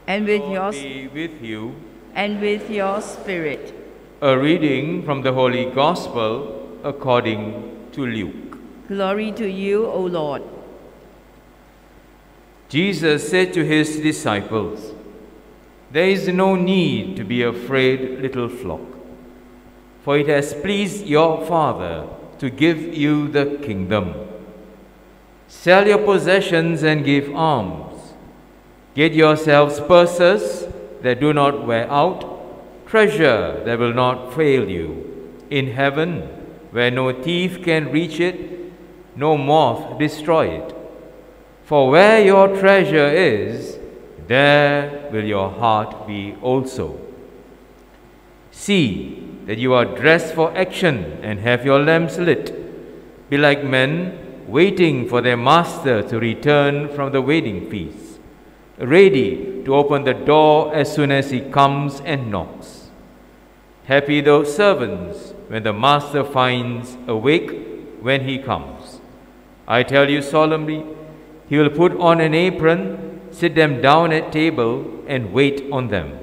and with Lord your be with you. and with your spirit. A reading from the Holy Gospel according to Luke. Glory to you, O Lord. Jesus said to his disciples, "There is no need to be afraid, little flock, for it has pleased your Father to give you the kingdom. Sell your possessions and give alms. Get yourselves purses that do not wear out, treasure that will not fail you, in heaven, where no thief can reach it, no moth destroy it. For where your treasure is, there will your heart be also. See that you are dressed for action and have your lamps lit. Be like men waiting for their master to return from the wedding feast, ready to open the door as soon as he comes and knocks. Happy those servants when the master finds awake when he comes. I tell you solemnly, he will put on an apron, sit them down at table, and wait on them.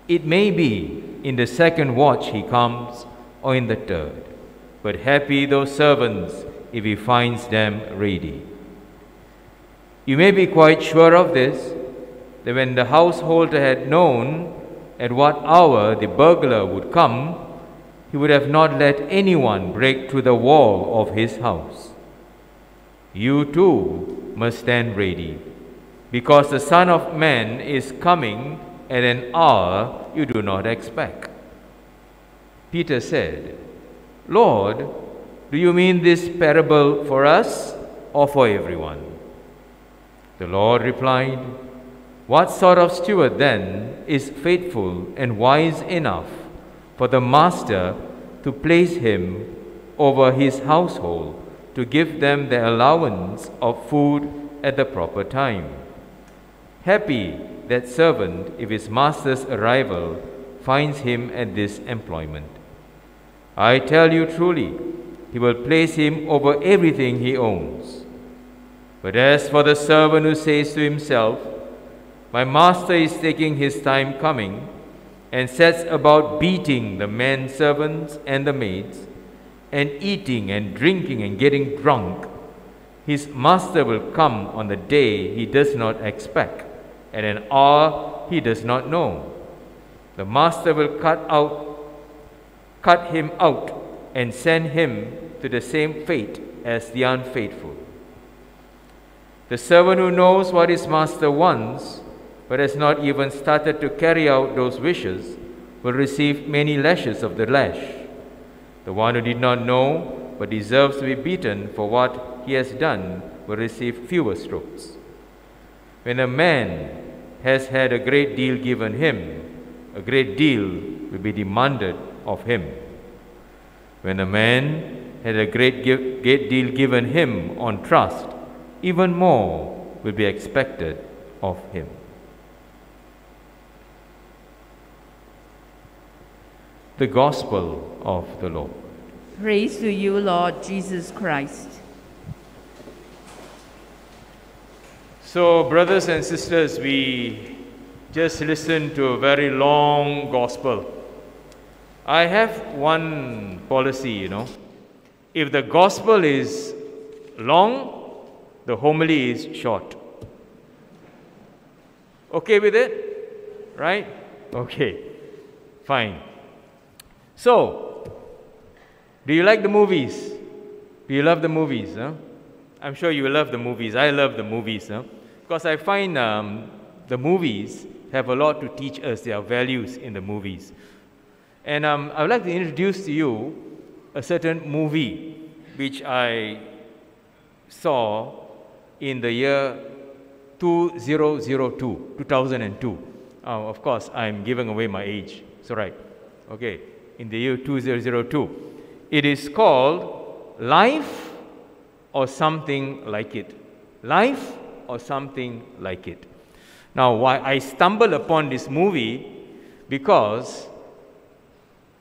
It may be in the second watch he comes, or in the third. But happy those servants if he finds them ready. You may be quite sure of this, that when the householder had known at what hour the burglar would come, he would have not let anyone break through the wall of his house. You too must stand ready, because the Son of Man is coming at an hour you do not expect." Peter said, "Lord, do you mean this parable for us or for everyone?" The Lord replied, "What sort of steward then is faithful and wise enough for the master to place him over his household to give them their allowance of food at the proper time? Happy that servant if his master's arrival finds him at this employment. I tell you truly, he will place him over everything he owns. But as for the servant who says to himself, 'My master is taking his time coming,' and sets about beating the men servants and the maids, and eating and drinking and getting drunk, his master will come on the day he does not expect, at an hour he does not know. The master will cut him out and send him to the same fate as the unfaithful. The servant who knows what his master wants, but has not even started to carry out those wishes, will receive many lashes of the lash. The one who did not know, but deserves to be beaten for what he has done, will receive fewer strokes. When a man has had a great deal given him, a great deal will be demanded of him. When a man had a great deal given him on trust, even more will be expected of him." The Gospel of the Lord. Praise to you, Lord Jesus Christ. So, brothers and sisters, we just listened to a very long gospel. I have one policy, If the gospel is long, the homily is short. Okay with it? Right? Okay. Fine. So, do you like the movies? Do you love the movies? I'm sure you love the movies. I love the movies. Because I find the movies have a lot to teach us. There are values in the movies. And I would like to introduce to you a certain movie which I saw in the year 2002. Of course, I'm giving away my age. So right. Okay. In the year 2002. It is called Life or Something Like It. Life or Something Like It. Now, why I stumbled upon this movie because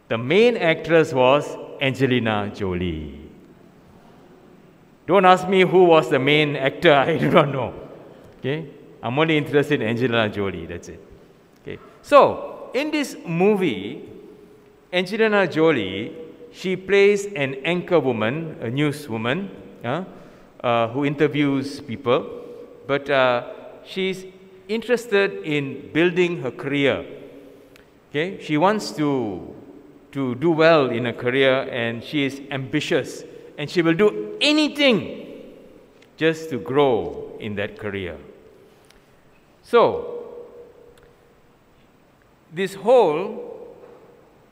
the main actress was Angelina Jolie. Don't ask me who was the main actor, I do not know. Okay? I'm only interested in Angelina Jolie, that's it. Okay. So, in this movie, Angelina Jolie, she plays an anchor woman, a newswoman, who interviews people, but she's interested in building her career. Okay? She wants to do well in her career, and she is ambitious, and she will do anything just to grow in that career. So, this whole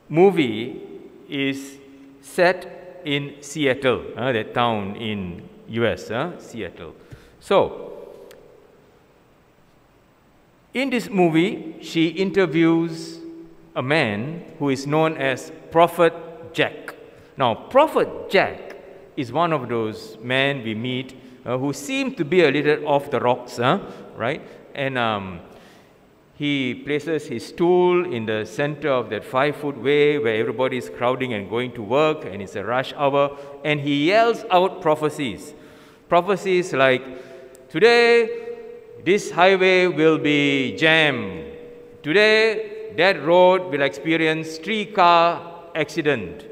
movie is set in Seattle, that town in US, Seattle. So, in this movie, she interviews a man who is known as Prophet Jack. Now, Prophet Jack is one of those men we meet who seem to be a little off the rocks, right? And he places his stool in the center of that 5-foot way where everybody is crowding and going to work, and it's a rush hour, and he yells out prophecies. Prophecies like, today this highway will be jammed. Today that road will experience 3-car accident,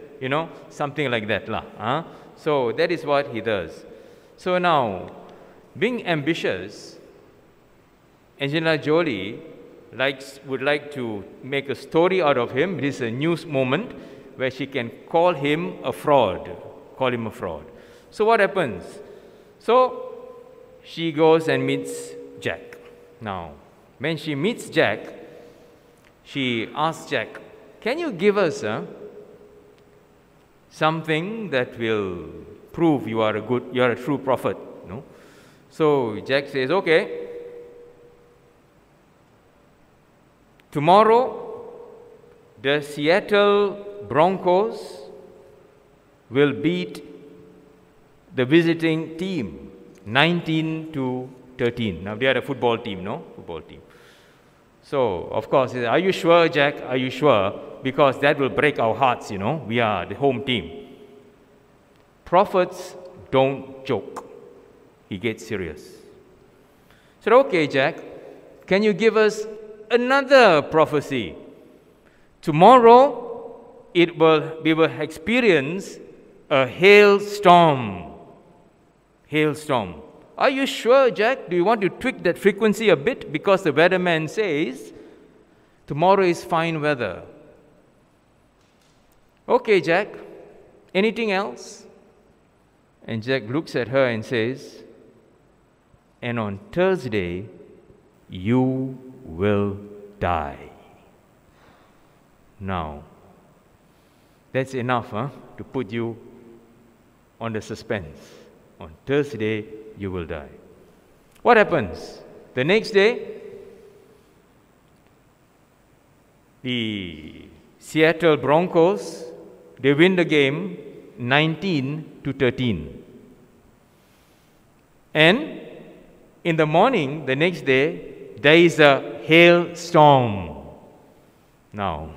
something like that. So that is what he does. So now, being ambitious, Angelina Jolie would like to make a story out of him. It is a news moment where she can call him a fraud. So what happens? So she goes and meets Jack. Now, when she meets Jack, she asks Jack, can you give us something that will prove you are a true prophet? No? So Jack says, okay. Tomorrow, the Seattle Broncos will beat the visiting team 19-13. Now, they are a football team, no? Football team. So, of course, he said, are you sure, Jack? Are you sure? Because that will break our hearts, We are the home team. Prophets don't joke. He gets serious. Said, okay, Jack, can you give us another prophecy? Tomorrow, we will experience a hailstorm. Hailstorm. Are you sure, Jack? Do you want to tweak that frequency a bit? Because the weatherman says, tomorrow is fine weather. Okay, Jack. Anything else? And Jack looks at her and says, and on Thursday, you will die. Now, that's enough to put you on the suspense. On Thursday, you will die. What happens? The next day, the Seattle Broncos, they win the game 19-13. And in the morning, the next day, there is a hailstorm. Now,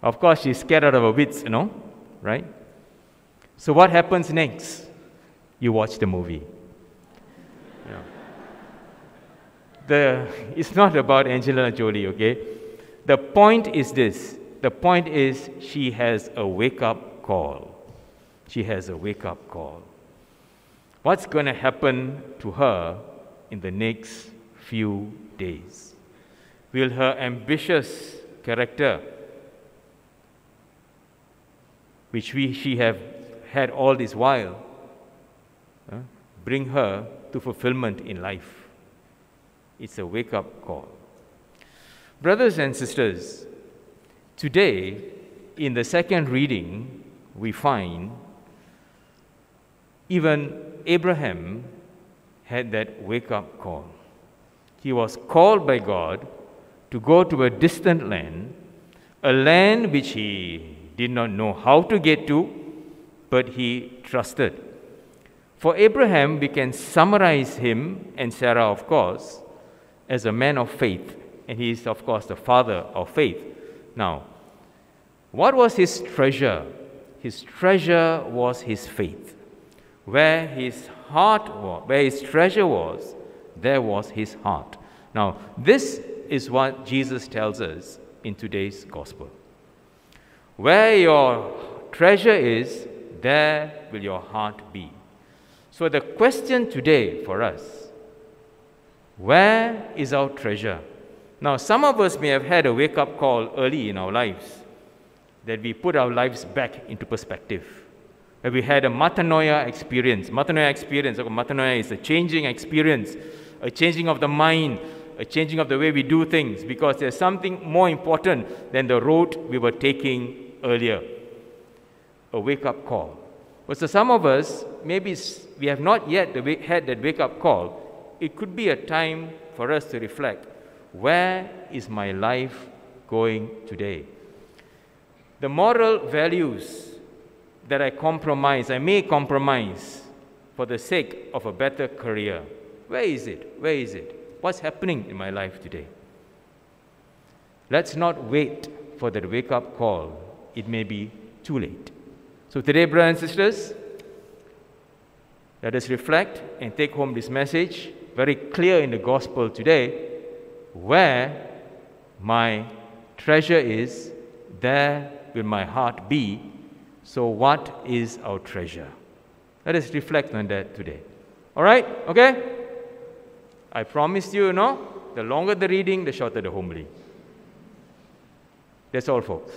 of course, she's scared out of her wits, right? So what happens next? You watch the movie. It's not about Angelina Jolie, okay? The point is this. The point is she has a wake-up call. She has a wake-up call. What's going to happen to her in the next few days? Will her ambitious character, which she have had all this while, bring her to fulfillment in life? It's a wake-up call. Brothers and sisters, today, in the second reading, we find even Abraham had that wake-up call. He was called by God to go to a distant land, a land which he did not know how to get to, but he trusted. For Abraham, we can summarize him, and Sarah, of course, as a man of faith, and he is, of course, the father of faith. Now, what was his treasure? His treasure was his faith. Where his heart was, where his treasure was, there was his heart. Now, this is what Jesus tells us in today's gospel. Where your treasure is, there will your heart be. So the question today for us, where is our treasure? Now, some of us may have had a wake-up call early in our lives, that we put our lives back into perspective. Where we had a metanoia experience. Metanoia is a changing experience, a changing of the mind, a changing of the way we do things, because there's something more important than the road we were taking earlier. A wake-up call. But so some of us, maybe we have not yet had that wake-up call. It could be a time for us to reflect, where is my life going today? The moral values that I may compromise for the sake of a better career. Where is it? Where is it? What's happening in my life today? Let's not wait for that wake-up call. It may be too late. So today, brothers and sisters, let us reflect and take home this message, very clear in the gospel today. Where my treasure is, there will my heart be. So what is our treasure? Let us reflect on that today. All right? Okay? I promised you, the longer the reading, the shorter the homily. That's all, folks.